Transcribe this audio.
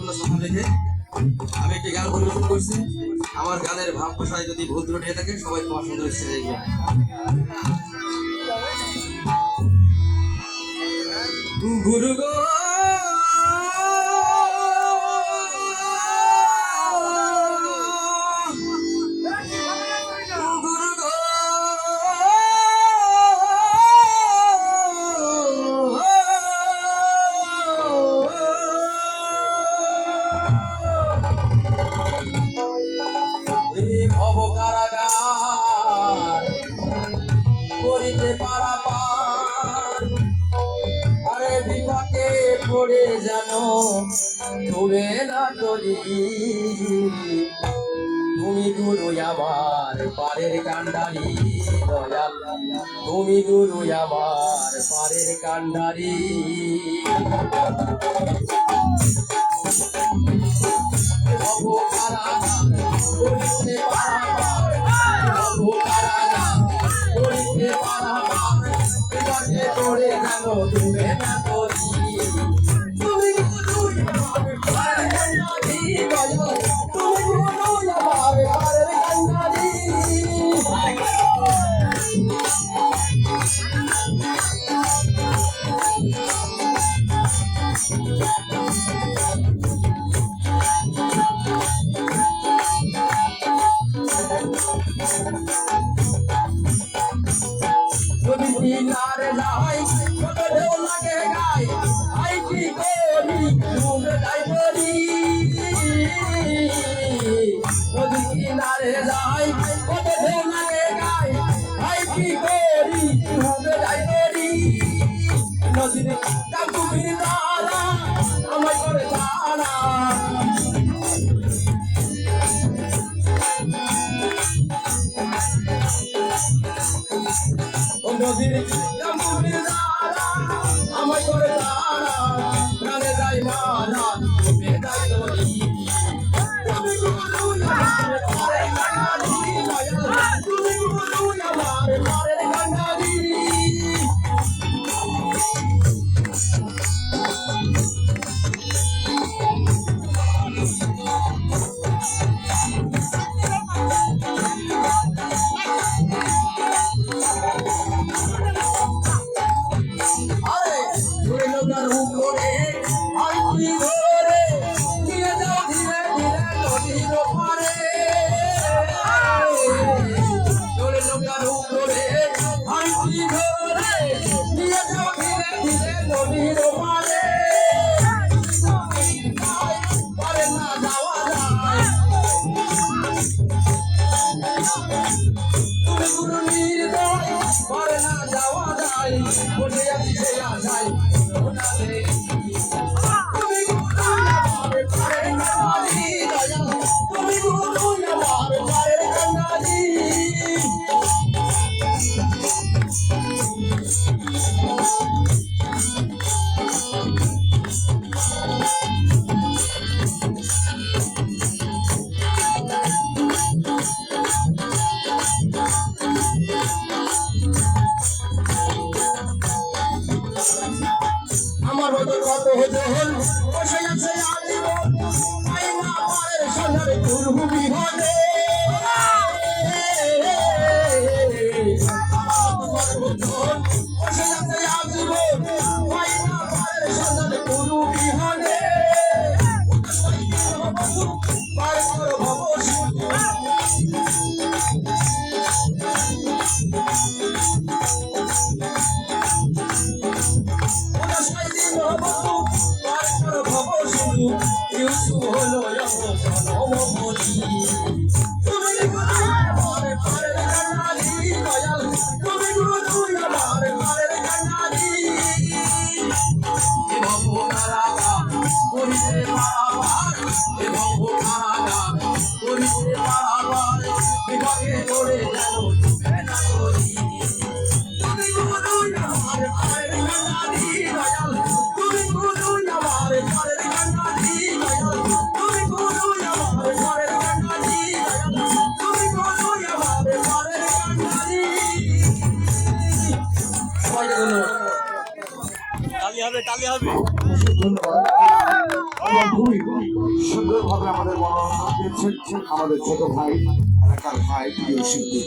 গুরুত্বপূর্ণ স্থান রেখে আমি একটি গান পরিবেশন করছি। আমার গানের ভাব ভাষায় যদি ভুল ত্রুটি হয়ে থাকে সবাই তোমার সুন্দর স্টেজে দেখবে। গুরু গো ভব কারাগার করিতে পারাপার, আরে বিপাকে পড়ে যেন ডুবে না তরি। তুমি গুরু আমার পারের কান্ডারি দয়াল, তুমি গুরু আমার পারের কান্ডারি। ভব কারাগার করিতে পারাপার, ভব কারাগার করিতে পারাপার, বিপাকে পড়ে যেন ডুবে না তরি। তুমি গুরু আমার পারের কান্ডারি দয়াল, তুমি গুরু আমার পারের কান্ডারি। যদি দিনারে যাই কত ঢেউ লাগে গায়, আই কি করি ডুবে যাই করি। যদি দিনারে যাই কত ঢেউ লাগে গায়, আই কি করি ডুবে যাই করি। নদীর কাকুমির দ্বারা আমায় করে তারা, নদীর কাকুমির দ্বারা আমায় করে তারা, প্রাণে যাই মারা ডুবে যাই নদী। তুমি গুরু আমার পারের কান্ডারি দয়াল, তুমি গুরু আমার পারের কান্ডারি। আরে ধরে নৌকার হুক করে আই তুই ধরে নিয়ে যাও ধীরে ধীরে নদীর পারে। ধরে নৌকার হুক করে আই তুই ধরে নিয়ে যাও ধীরে ধীরে নদীর পারে। পারে না যাওয়া যায়, তুমি গুরু নির্দয়, পারে না যাওয়া যায়, বসে আছি সে আশায় ওনারে। তুমি গুরু আমার পারের কান্ডারি দয়াল, তুমি গুরু আমার পারের কান্ডারি। আমার মতো কত হজল বসে আছে আজীবন, তাই না পারের সন্ধানে গুরু বিহনে। আমার মতো কত হজল বসে আছে আজীবন, তাই না পারের সন্ধানে গুরু বিহনে। পার করো ভব শুধু, হলো জনমভূমি। তুমি গুরু আমার পারের কান্ডারি দয়াল, তুমি গুরু আমার পারের কান্ডারি। এ ভব কারাগার করিতে পারাপার, এ ভব কারাগার করিতে পারাপার, বিপাকে পড়ে যেন ডুবে না তরি। তুমি গুরু আমার পারের কান্ডারি দয়াল, তুমি গুরু আমার পারের কান্ডারি দয়াল, তুমি গুরু আমার পারের কান্ডারি দয়াল, তুমি গুরু আমার পারের কান্ডারি। সবাইকে ধন্যবাদ। তালি হবে। খুবই সুন্দরভাবে আমাদের মনোরঞ্জন দিয়েছেন আমাদের ছোট ভাই, এলাকার ভাই, প্রিয় শিল্পী।